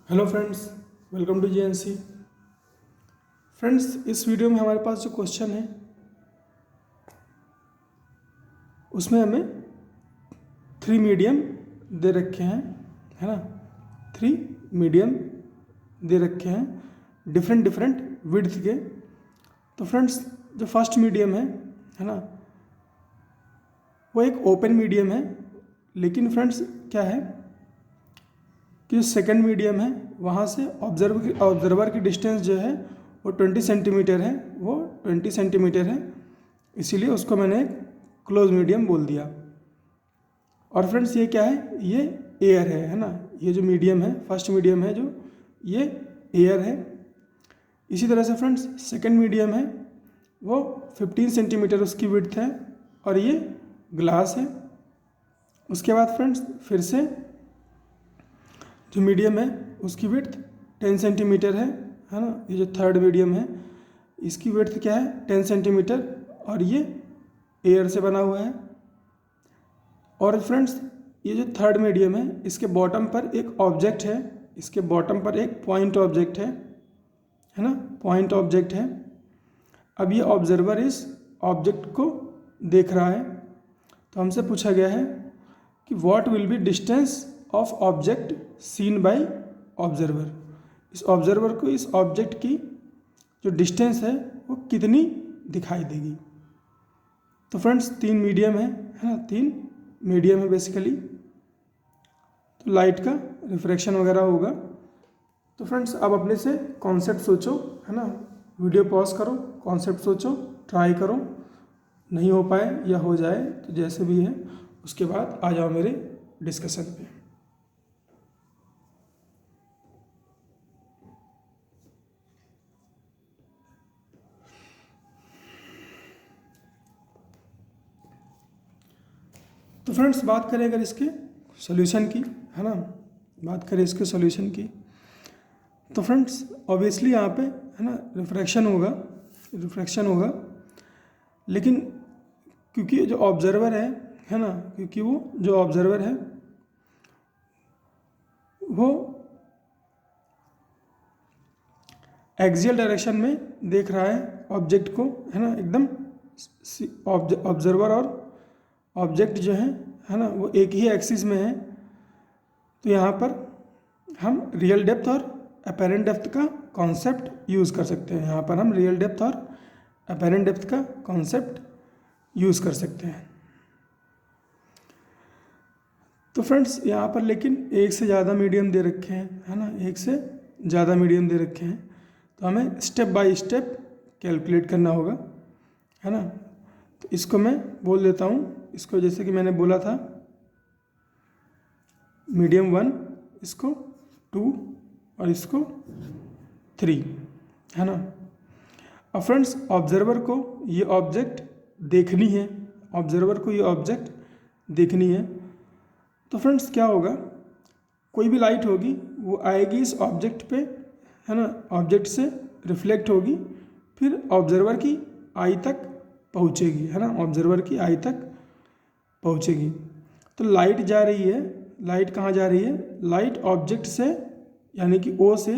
Hello friends, welcome to JNC. Friends, इस video में हमारे पास जो क्वेश्चन है उसमें हमें थ्री मीडियम दे रखे हैं, है ना। थ्री मीडियम दे रखे हैं डिफरेंट डिफरेंट विड्थ के। तो फ्रेंड्स, जो फर्स्ट मीडियम है ना, वो एक ओपन मीडियम है। लेकिन फ्रेंड्स क्या है कि जो सेकेंड मीडियम है वहाँ से ऑब्जर्वर की डिस्टेंस जो है वो 20 सेंटीमीटर है, वो 20 सेंटीमीटर है, इसीलिए उसको मैंने एक क्लोज मीडियम बोल दिया। और फ्रेंड्स ये क्या है, ये एयर है ना। ये जो मीडियम है, फर्स्ट मीडियम है जो, ये एयर है। इसी तरह से फ्रेंड्स सेकेंड मीडियम है, वो 15 सेंटीमीटर उसकी विड्थ है और ये ग्लास है। उसके बाद फ्रेंड्स फिर से जो मीडियम है उसकी विड्थ 10 सेंटीमीटर है ना। ये जो थर्ड मीडियम है इसकी विड्थ क्या है, 10 सेंटीमीटर, और ये एयर से बना हुआ है। और फ्रेंड्स ये जो थर्ड मीडियम है इसके बॉटम पर एक ऑब्जेक्ट है, इसके बॉटम पर एक पॉइंट ऑब्जेक्ट है ना, पॉइंट ऑब्जेक्ट है। अब ये ऑब्जर्वर इस ऑब्जेक्ट को देख रहा है, तो हमसे पूछा गया है कि what will be distance of object seen by observer. इस ऑब्जर्वर को इस ऑब्जेक्ट की जो डिस्टेंस है वो कितनी दिखाई देगी। तो फ्रेंड्स तीन मीडियम है ना, तीन मीडियम है बेसिकली। तो लाइट का रिफ्रैक्शन वगैरह होगा। तो फ्रेंड्स अब अपने से कॉन्सेप्ट सोचो, है ना। वीडियो पॉज करो, कॉन्सेप्ट सोचो, ट्राई करो। नहीं हो पाए या हो जाए तो जैसे भी है उसके बाद आ जाओ मेरे डिस्कशन पे। तो फ्रेंड्स बात करें अगर इसके सॉल्यूशन की, है ना, बात करें इसके सॉल्यूशन की, तो फ्रेंड्स ऑब्वियसली यहाँ पे है ना रिफ्रैक्शन होगा। लेकिन क्योंकि जो ऑब्जर्वर है ना, क्योंकि वो जो ऑब्जर्वर है वो एक्सियल डायरेक्शन में देख रहा है ऑब्जेक्ट को, है ना, एकदम ऑब्जर्वर और ऑब्जेक्ट जो है ना, वो एक ही एक्सिस में है। तो यहाँ पर हम रियल डेप्थ और अपेरेंट डेप्थ का कॉन्सेप्ट यूज़ कर सकते हैं। यहाँ पर हम रियल डेप्थ और अपेरेंट डेप्थ का कॉन्सेप्ट यूज़ कर सकते हैं। तो फ्रेंड्स यहाँ पर लेकिन एक से ज़्यादा मीडियम दे रखे हैं, है ना, एक से ज़्यादा मीडियम दे रखे हैं। तो हमें स्टेप बाय स्टेप कैलकुलेट करना होगा, है ना। तो इसको मैं बोल देता हूँ, इसको जैसे कि मैंने बोला था मीडियम 1, इसको 2 और इसको 3, है ना। अब फ्रेंड्स ऑब्जर्वर को ये ऑब्जेक्ट देखनी है, ऑब्जर्वर को ये ऑब्जेक्ट देखनी है। तो फ्रेंड्स क्या होगा, कोई भी लाइट होगी वो आएगी इस ऑब्जेक्ट पे, है ना, ऑब्जेक्ट से रिफ्लेक्ट होगी, फिर ऑब्जर्वर की आई तक पहुँचेगी, है ना, ऑब्जर्वर की आई तक पहुँचेगी। तो लाइट जा रही है, लाइट कहाँ जा रही है, लाइट ऑब्जेक्ट से यानी कि ओ से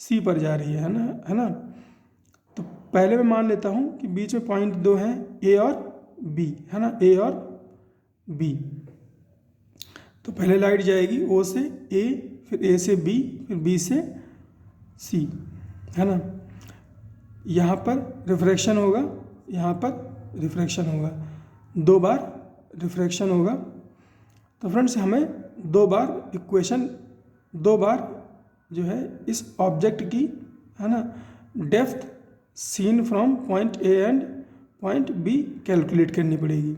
सी पर जा रही है ना। तो पहले मैं मान लेता हूँ कि बीच में पॉइंट दो हैं, ए और बी, है ना, ए और बी। तो पहले लाइट जाएगी ओ से ए, फिर ए से बी, फिर बी से सी, है ना। यहाँ पर रिफ्रैक्शन होगा, यहाँ पर रिफ्रैक्शन होगा, दो बार रिफ्रैक्शन होगा। तो फ्रेंड्स हमें दो बार जो है इस ऑब्जेक्ट की, है ना, depth seen from point A and point B calculate करनी पड़ेगी।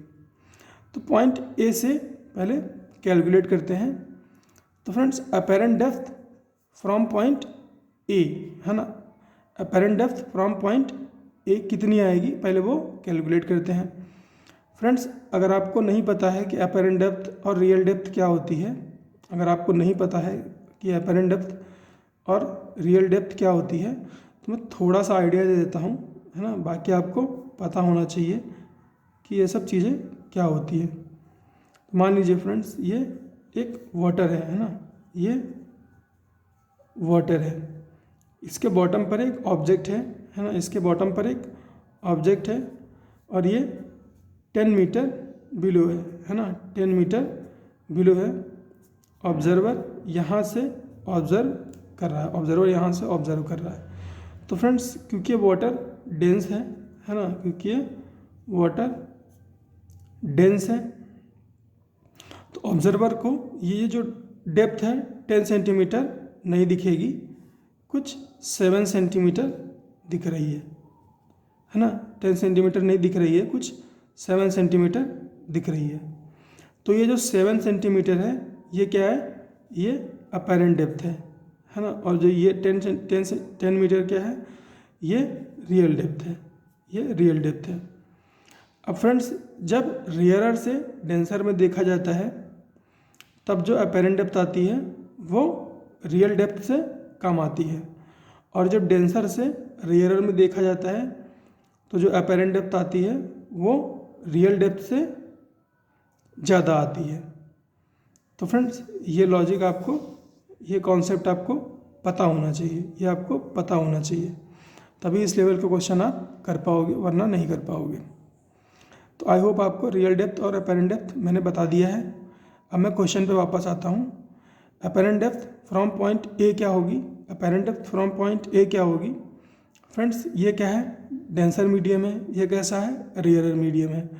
तो पॉइंट ए से पहले कैलकुलेट करते हैं। तो friends apparent depth from point ए, है ना, अपेरेंट डेप्थ फ्रॉम पॉइंट ए कितनी आएगी पहले वो कैलकुलेट करते हैं। फ्रेंड्स अगर आपको नहीं पता है कि अपेरेंट डेप्थ और रियल डेप्थ क्या होती है, अगर आपको नहीं पता है कि अपेरेंट डेप्थ और रियल डेप्थ क्या होती है, तो मैं थोड़ा सा आइडिया दे देता हूँ, है ना। बाकी आपको पता होना चाहिए कि ये सब चीज़ें क्या होती है। मान लीजिए फ्रेंड्स ये एक वाटर है ना, ये वाटर है। इसके बॉटम पर एक ऑब्जेक्ट है ना, इसके बॉटम पर एक ऑब्जेक्ट है और ये 10 मीटर बिलो है ना, 10 मीटर बिलो है। ऑब्जर्वर यहाँ से ऑब्जर्व कर रहा है, ऑब्जर्वर यहाँ से ऑब्जर्व कर रहा है। तो फ्रेंड्स क्योंकि ये वाटर डेंस है ना, क्योंकि ये वाटर डेंस है तो ऑब्जर्वर को ये जो डेप्थ है 10 सेंटीमीटर नहीं दिखेगी, कुछ 7 सेंटीमीटर दिख रही है ना, 10 सेंटीमीटर नहीं दिख रही है, कुछ 7 सेंटीमीटर दिख रही है। तो ये जो 7 सेंटीमीटर है ये क्या है, ये अपेरेंट डेप्थ है ना, और जो ये 10 मीटर क्या है, ये रियल डेप्थ है, ये रियल डेप्थ है। अब फ्रेंड्स जब रेयरर से डेंसर में देखा जाता है तब जो अपेरेंट डेप्थ आती है वो रियल डेप्थ से कम आती है, और जब डेंसर से रेयरर में देखा जाता है तो जो अपेरेंट डेप्थ आती है वो रियल डेप्थ से ज़्यादा आती है। तो फ्रेंड्स ये लॉजिक आपको, ये कॉन्सेप्ट आपको पता होना चाहिए, ये आपको पता होना चाहिए, तभी इस लेवल का क्वेश्चन आप कर पाओगे, वरना नहीं कर पाओगे। तो आई होप आपको रियल डेप्थ और अपेरेंट डेप्थ मैंने बता दिया है। अब मैं क्वेश्चन पे वापस आता हूँ। अपेरेंट डेप्थ फ्रॉम पॉइंट ए क्या होगी, अपेरेंट डेप्थ फ्रॉम पॉइंट ए क्या होगी। फ्रेंड्स ये क्या है, डेंसर मीडियम है, ये कैसा है, रेयरर मीडियम है।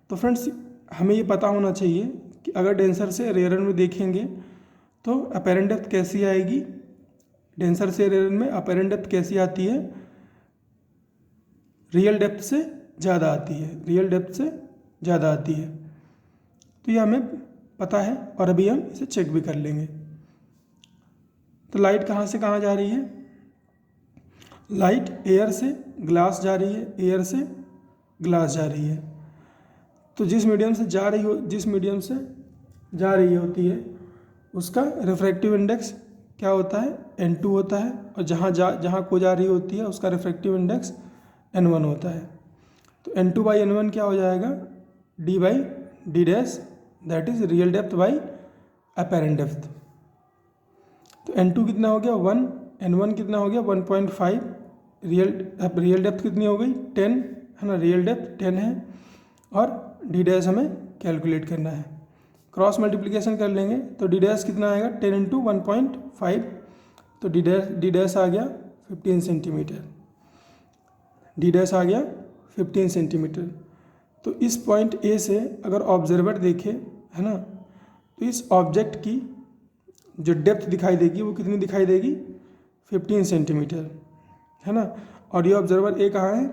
तो फ्रेंड्स हमें ये पता होना चाहिए कि अगर डेंसर से रेयरर में देखेंगे तो अपेरेंट डेप्थ कैसी आएगी, डेंसर से रेयरर में अपेरेंट डेप्थ कैसी आती है, रियल डेप्थ से ज़्यादा आती है, रियल डेप्थ से ज़्यादा आती है। तो ये हमें पता है और अभी हम इसे चेक भी कर लेंगे। तो लाइट कहाँ से कहाँ जा रही है, लाइट एयर से ग्लास जा रही है, एयर से ग्लास जा रही है। तो जिस मीडियम से जा रही हो, जिस मीडियम से जा रही होती है उसका रिफ्रैक्टिव इंडेक्स क्या होता है, N2 होता है, और जहाँ को जा रही होती है उसका रिफ्रैक्टिव इंडेक्स N1 होता है। तो N2/N1 क्या हो जाएगा, D/D dash, that is real depth by apparent depth. तो N2 कितना हो गया 1, N1 कितना हो गया 1.5, रियल डेप्थ कितनी हो गई 10 है ना, रियल डेप्थ 10 है, और D डैश हमें कैलकुलेट करना है। क्रॉस मल्टीप्लिकेशन कर लेंगे तो D डैश कितना आएगा 10 इंटू 1.5, तो D डैश आ गया 15 सेंटीमीटर, D डैश आ गया 15 सेंटीमीटर। तो इस पॉइंट ए से अगर ऑब्जर्वर देखे है ना, तो इस ऑब्जेक्ट की जो डेप्थ दिखाई देगी वो कितनी दिखाई देगी 15 सेंटीमीटर है ना। और ये ऑब्जर्वर ए कहाँ है,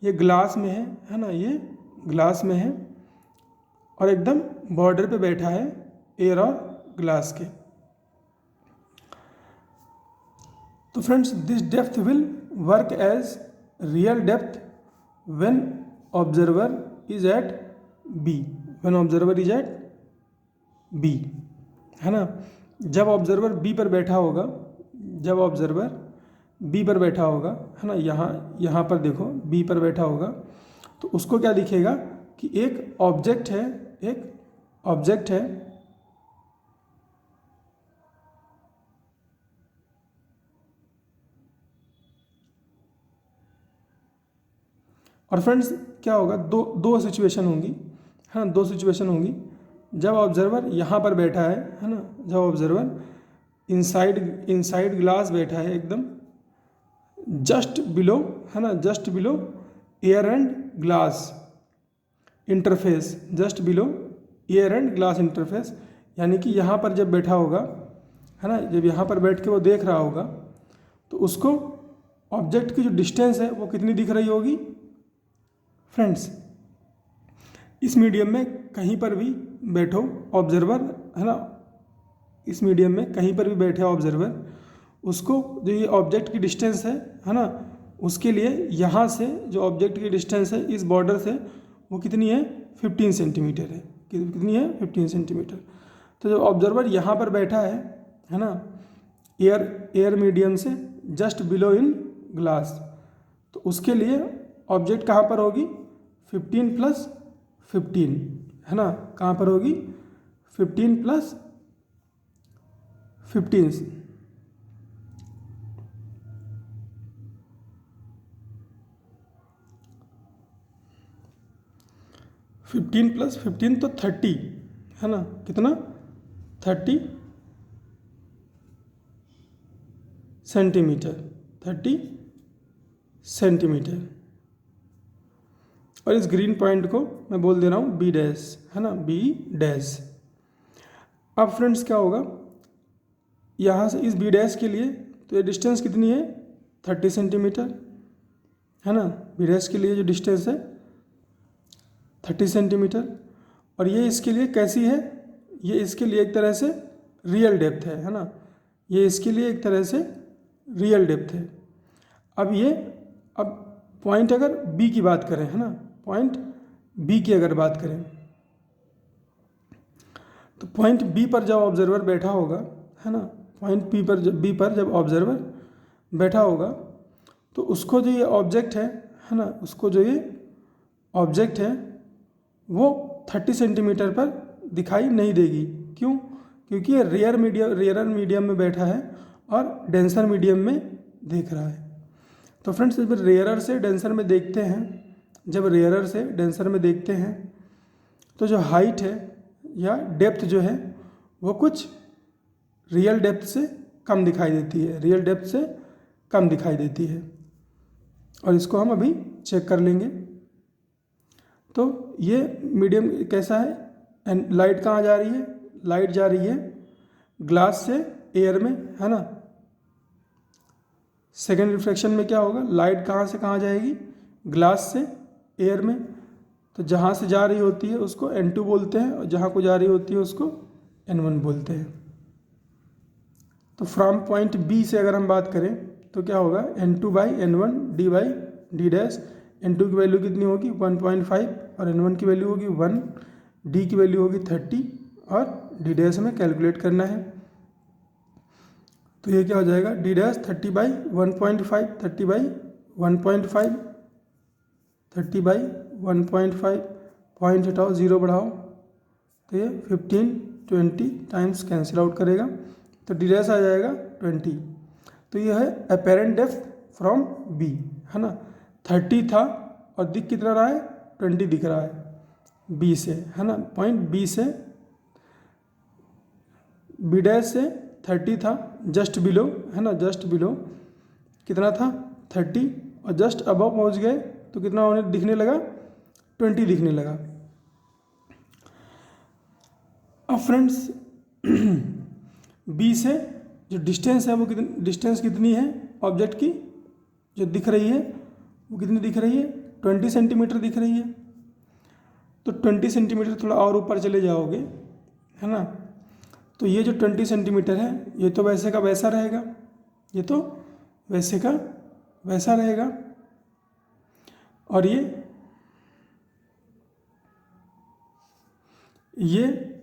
ये ग्लास में है ना, ये ग्लास में है और एकदम बॉर्डर पे बैठा है एयर और ग्लास के। तो friends this depth will work as real depth when observer is at B, when observer is at B है ना। जब ऑब्जर्वर बी पर बैठा होगा, जब ऑब्जर्वर बी पर बैठा होगा है ना, यहाँ पर देखो बी पर बैठा होगा, तो उसको क्या दिखेगा कि एक ऑब्जेक्ट है, एक ऑब्जेक्ट है और फ्रेंड्स क्या होगा, दो सिचुएशन होंगी है ना, दो सिचुएशन होंगी। जब ऑब्जर्वर यहाँ पर बैठा है ना, जब ऑब्जर्वर इनसाइड ग्लास बैठा है एकदम जस्ट बिलो है ना, just below air and glass interface, just below air and glass interface, यानी कि यहाँ पर जब बैठा होगा है ना, जब यहाँ पर बैठ के वो देख रहा होगा तो उसको ऑब्जेक्ट की जो डिस्टेंस है वो कितनी दिख रही होगी फ्रेंड्स। इस मीडियम में कहीं पर भी बैठो ऑब्जर्वर है ना, इस मीडियम में कहीं पर भी बैठे ऑब्जर्वर, उसको जो ये ऑब्जेक्ट की डिस्टेंस है ना, उसके लिए यहाँ से जो ऑब्जेक्ट की डिस्टेंस है इस बॉर्डर से वो कितनी है 15 सेंटीमीटर है, कितनी है 15 सेंटीमीटर। तो जब ऑब्जर्वर यहाँ पर बैठा है ना, एयर मीडियम से जस्ट बिलो इन ग्लास, तो उसके लिए ऑब्जेक्ट कहाँ पर होगी 15 + 15 है ना, कहाँ पर होगी 15 + 15 15 + 15 तो 30 है ना, कितना 30 सेंटीमीटर, 30 सेंटीमीटर। और इस ग्रीन पॉइंट को मैं बोल दे रहा हूँ बी डैश, है ना, बी डैश। अब फ्रेंड्स क्या होगा, यहाँ से इस बी डैश के लिए तो ये डिस्टेंस कितनी है 30 सेंटीमीटर, है ना, बी डैश के लिए जो डिस्टेंस है 30 सेंटीमीटर। और ये इसके लिए कैसी है, ये इसके लिए एक तरह से रियल डेप्थ है ना, ये इसके लिए एक तरह से रियल डेप्थ है। अब पॉइंट अगर बी की बात करें, है ना, पॉइंट बी की अगर बात करें तो पॉइंट बी पर जब ऑब्जर्वर बैठा होगा, है ना, पॉइंट बी पर जब ऑब्जर्वर बैठा होगा तो उसको जो ये ऑब्जेक्ट है ना, उसको जो ये ऑब्जेक्ट है वो 30 सेंटीमीटर पर दिखाई नहीं देगी। क्यों? क्योंकि ये रेयरर मीडियम में बैठा है और डेंसर मीडियम में देख रहा है। तो फ्रेंड्स जब रेयरर से डेंसर में देखते हैं, तो जो हाइट है या डेप्थ जो है वो कुछ रियल डेप्थ से कम दिखाई देती है, और इसको हम अभी चेक कर लेंगे। तो ये मीडियम कैसा है, एंड लाइट कहाँ जा रही है, लाइट जा रही है ग्लास से एयर में, है ना। सेकेंड रिफ्लेक्शन में क्या होगा, लाइट कहाँ से कहाँ जाएगी, ग्लास से एयर में। तो जहाँ से जा रही होती है उसको N2 बोलते हैं और जहाँ को जा रही होती है उसको N1 बोलते हैं। तो फ्रॉम पॉइंट बी से अगर हम बात करें तो क्या होगा, N2/N1 d/d डैश। N2 की वैल्यू कितनी होगी 1.5 और N1 की वैल्यू होगी 1, d की वैल्यू होगी 30 और d डैश हमें कैलकुलेट करना है। तो ये क्या हो जाएगा, d डैश 30/1.5, 30/1.5, 30/1.5, पॉइंट हटाओ 0 बढ़ाओ तो ये 15, 20 टाइम्स कैंसिल आउट करेगा तो d डैश आ जाएगा 20। तो ये है अपेरेंट डेप्थ फ्रॉम बी, है ना। 30 था और दिख कितना रहा है 20 दिख रहा है बी से, है ना। पॉइंट बी से बी डैश से 30 था जस्ट बिलो, है ना, जस्ट बिलो कितना था 30 और जस्ट अबव पहुंच गए तो कितना होने दिखने लगा 20 दिखने लगा। अब फ्रेंड्स बी से जो डिस्टेंस है वो कितनी है ऑब्जेक्ट की जो दिख रही है वो कितनी दिख रही है 20 सेंटीमीटर दिख रही है। तो 20 सेंटीमीटर थोड़ा और ऊपर चले जाओगे, है ना, तो ये जो 20 सेंटीमीटर है ये तो वैसे का वैसा रहेगा, ये तो वैसे का वैसा रहेगा। और ये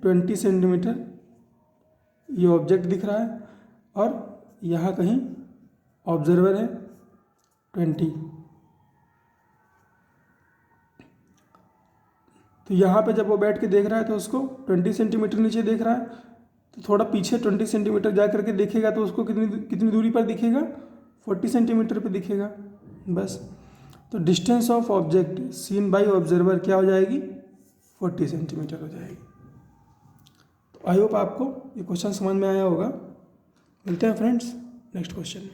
20 सेंटीमीटर ये ऑब्जेक्ट दिख रहा है और यहाँ कहीं ऑब्जर्वर है 20। तो यहाँ पे जब वो बैठ के देख रहा है तो उसको 20 सेंटीमीटर नीचे देख रहा है, तो थोड़ा पीछे 20 सेंटीमीटर जा करके देखेगा तो उसको कितनी दूरी पर दिखेगा 40 सेंटीमीटर पे दिखेगा बस। तो distance of object seen by observer क्या हो जाएगी 40 सेंटीमीटर हो जाएगी। तो आई होप आपको ये क्वेश्चन समझ में आया होगा। मिलते हैं फ्रेंड्स नेक्स्ट क्वेश्चन में।